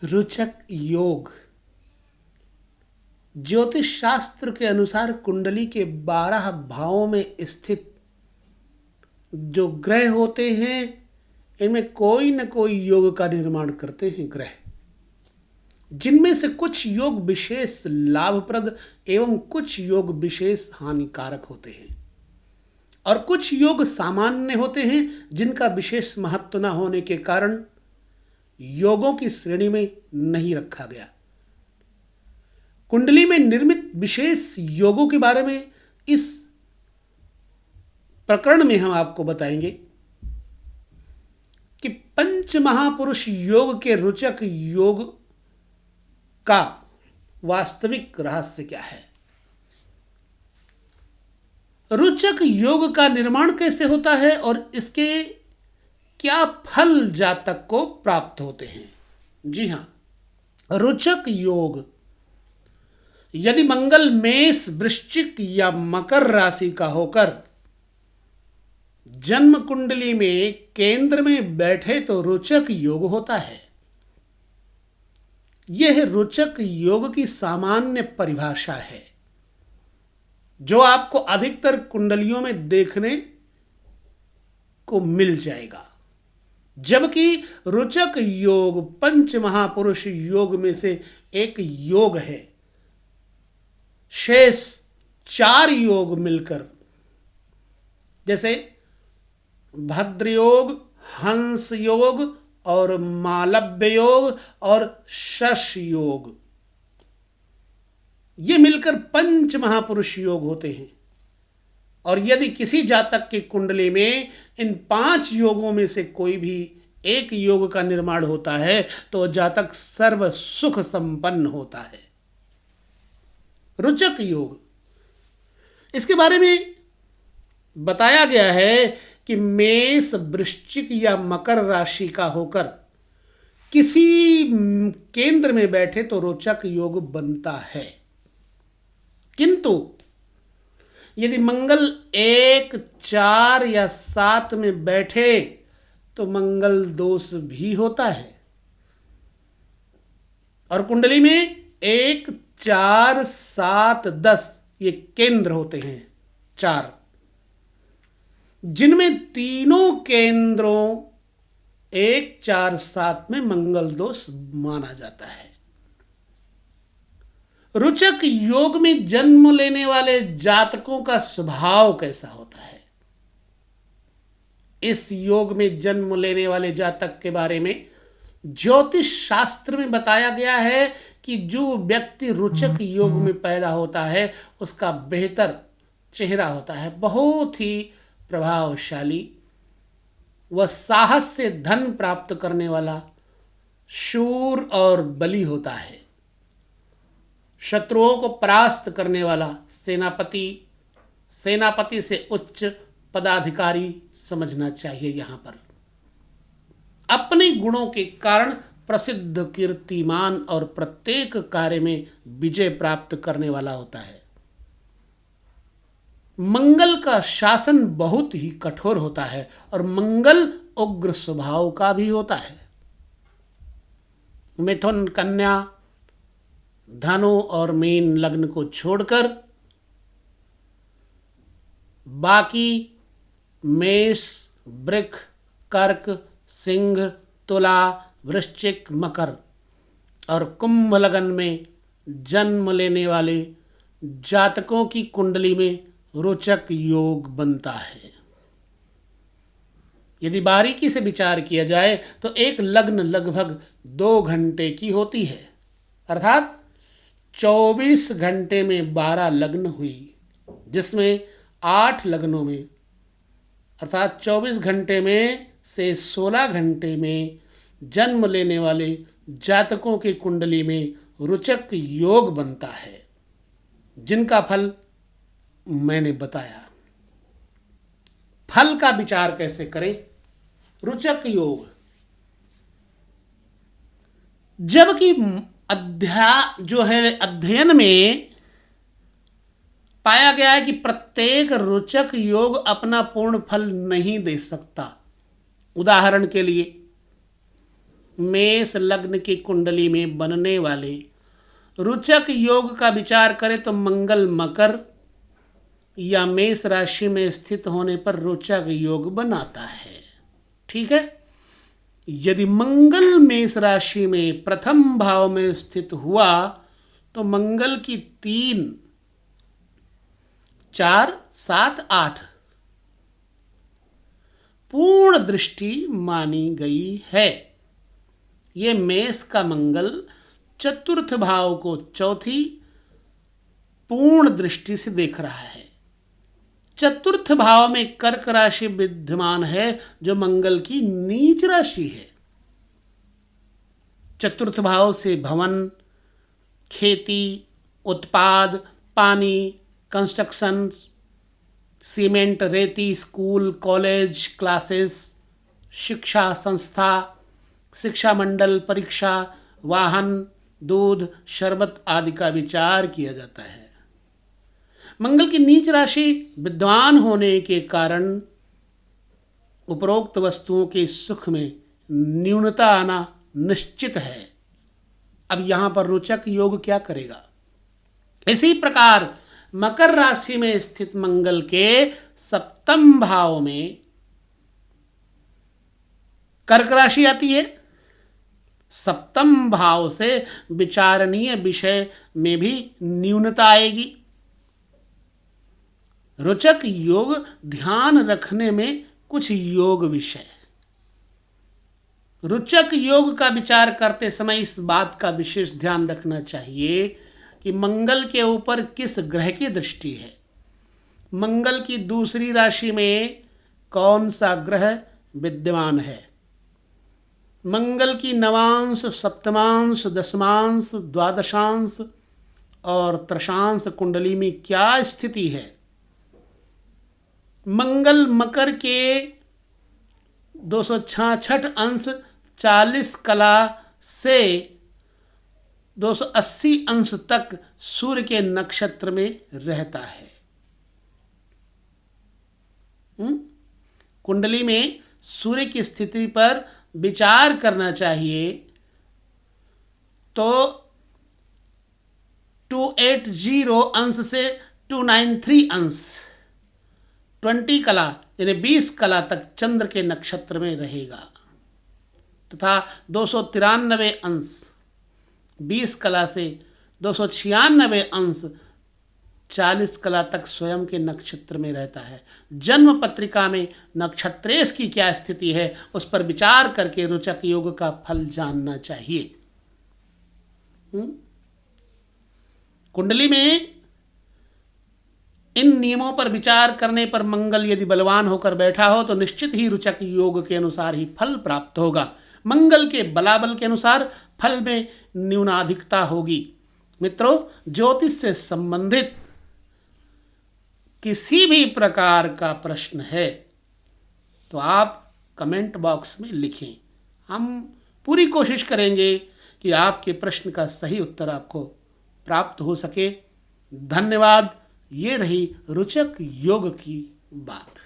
रोचक योग ज्योतिष शास्त्र के अनुसार कुंडली के 12 भावों में स्थित जो ग्रह होते हैं इनमें कोई न कोई योग का निर्माण करते हैं ग्रह, जिनमें से कुछ योग विशेष लाभप्रद एवं कुछ योग विशेष हानिकारक होते हैं और कुछ योग सामान्य होते हैं जिनका विशेष महत्व न होने के कारण योगों की श्रेणी में नहीं रखा गया। कुंडली में निर्मित विशेष योगों के बारे में इस प्रकरण में हम आपको बताएंगे कि पंच महापुरुष योग के रोचक योग का वास्तविक रहस्य क्या है, रोचक योग का निर्माण कैसे होता है और इसके क्या फल जातक को प्राप्त होते हैं। जी हां, रोचक योग यदि मंगल मेष, वृश्चिक या मकर राशि का होकर जन्म कुंडली में केंद्र में बैठे तो रोचक योग होता है। यह रोचक योग की सामान्य परिभाषा है जो आपको अधिकतर कुंडलियों में देखने को मिल जाएगा, जबकि रोचक योग पंच महापुरुष योग में से एक योग है। शेष 4 योग मिलकर जैसे भद्र योग, हंस योग और मालव्य योग और शश योग, ये मिलकर पंच महापुरुष योग होते हैं। और यदि किसी जातक की कुंडली में इन 5 योगों में से कोई भी एक योग का निर्माण होता है तो जातक सर्व सुख संपन्न होता है। रोचक योग, इसके बारे में बताया गया है कि मेष, वृश्चिक या मकर राशि का होकर किसी केंद्र में बैठे तो रोचक योग बनता है, किंतु यदि मंगल 1, 4 या 7 में बैठे तो मंगल दोष भी होता है। और कुंडली में 1, 4, 7, 10 ये केंद्र होते हैं 4, जिनमें तीनों केंद्रों 1, 4, 7 में मंगल दोष माना जाता है। रोचक योग में जन्म लेने वाले जातकों का स्वभाव कैसा होता है, इस योग में जन्म लेने वाले जातक के बारे में ज्योतिष शास्त्र में बताया गया है कि जो व्यक्ति रोचक योग में पैदा होता है उसका बेहतर चेहरा होता है, बहुत ही प्रभावशाली, वह साहस से धन प्राप्त करने वाला, शूर और बली होता है, शत्रुओं को परास्त करने वाला, सेनापति से उच्च पदाधिकारी समझना चाहिए। यहाँ पर अपने गुणों के कारण प्रसिद्ध, कीर्तिमान और प्रत्येक कार्य में विजय प्राप्त करने वाला होता है। मंगल का शासन बहुत ही कठोर होता है और मंगल उग्र स्वभाव का भी होता है। मिथुन, कन्या, धनु और मीन लग्न को छोड़कर बाकी मेष, वृक, कर्क, सिंह, तुला, वृश्चिक, मकर और कुंभ लग्न में जन्म लेने वाले जातकों की कुंडली में रोचक योग बनता है। यदि बारीकी से विचार किया जाए तो एक लग्न लगभग 2 घंटे की होती है, अर्थात 24 घंटे में 12 लग्न हुई, जिसमें 8 लग्नों में अर्थात 24 घंटे में से 16 घंटे में जन्म लेने वाले जातकों की कुंडली में रोचक योग बनता है, जिनका फल मैंने बताया। फल का विचार कैसे करें। रोचक योग, जबकि अध्ययन में पाया गया है कि प्रत्येक रोचक योग अपना पूर्ण फल नहीं दे सकता। उदाहरण के लिए मेष लग्न की कुंडली में बनने वाले रुचक योग का विचार करें तो मंगल मकर या मेष राशि में स्थित होने पर रोचक योग बनाता है। ठीक है। यदि मंगल मेष राशि में प्रथम भाव में स्थित हुआ तो मंगल की 3, 4, 7, 8 पूर्ण दृष्टि मानी गई है। ये मेष का मंगल चतुर्थ भाव को चौथी पूर्ण दृष्टि से देख रहा है। चतुर्थ भाव में कर्क राशि विद्यमान है जो मंगल की नीच राशि है। चतुर्थ भाव से भवन, खेती, उत्पाद, पानी, कंस्ट्रक्शन, सीमेंट, रेती, स्कूल, कॉलेज, क्लासेस, शिक्षा संस्था, शिक्षा मंडल, परीक्षा, वाहन, दूध, शरबत आदि का विचार किया जाता है। मंगल की नीच राशि विद्वान होने के कारण उपरोक्त वस्तुओं के सुख में न्यूनता आना निश्चित है। अब यहां पर रोचक योग क्या करेगा? इसी प्रकार मकर राशि में स्थित मंगल के सप्तम भाव में कर्क राशि आती है। सप्तम भाव से विचारणीय विषय में भी न्यूनता आएगी। रोचक योग ध्यान रखने में कुछ योग विषय। रोचक योग का विचार करते समय इस बात का विशेष ध्यान रखना चाहिए कि मंगल के ऊपर किस ग्रह की दृष्टि है, मंगल की दूसरी राशि में कौन सा ग्रह विद्यमान है, मंगल की नवांश, सप्तमांश, दशमांश, द्वादशांश और त्रशांश कुंडली में क्या स्थिति है। मंगल मकर के 266 अंश 40 कला से 280 अंश तक सूर्य के नक्षत्र में रहता है। कुंडली में सूर्य की स्थिति पर विचार करना चाहिए तो 280 अंश से 293 अंश 20 कला यानी 20 कला तक चंद्र के नक्षत्र में रहेगा तथा 293 अंश 20 कला से 296 अंश 40 कला तक स्वयं के नक्षत्र में रहता है। जन्म पत्रिका में नक्षत्रेश की क्या स्थिति है उस पर विचार करके रोचक योग का फल जानना चाहिए। कुंडली में इन नियमों पर विचार करने पर मंगल यदि बलवान होकर बैठा हो तो निश्चित ही रोचक योग के अनुसार ही फल प्राप्त होगा। मंगल के बलाबल के अनुसार फल में न्यूनाधिकता होगी। मित्रों, ज्योतिष से संबंधित किसी भी प्रकार का प्रश्न है तो आप कमेंट बॉक्स में लिखें। हम पूरी कोशिश करेंगे कि आपके प्रश्न का सही उत्तर आपको प्राप्त हो सके। धन्यवाद। ये रही रोचक योग की बात।